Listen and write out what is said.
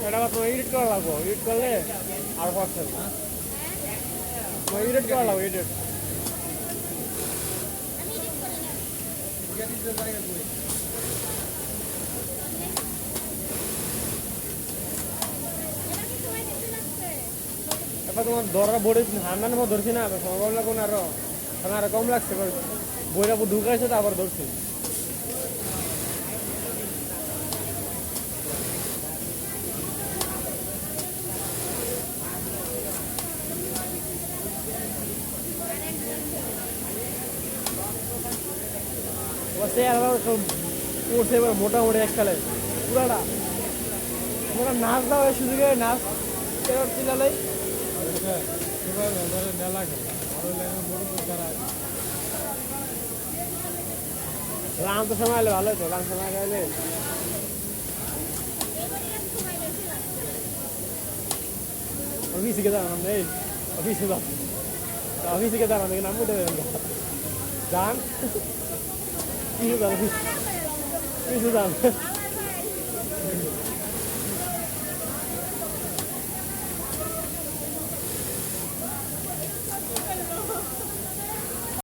এটা তোমার এডিট করা লাগবো, এডিট করলে আর পারছে এডিট করা লাগবো, এডিট এবার তোমার ধরা বোর্ডে হান্ডার মতো ধরছি না, সময় লাগবো না, আরো কম লাগছে, বইটা ঢুকাইছে তো আবার ধরছি। করছে এবার মোটামুটি এককালে পুরাটা তোমরা নাচ দাও এই সুযোগে নাচ এবার চিলালাই রাম তো সময় এলে ভালো হতো, রাম সময় গেলে অফিসে দাঁড়ানো নেই, অফিসে দাঁড়ানো নাম উঠে যান কিছু দাঁড়ান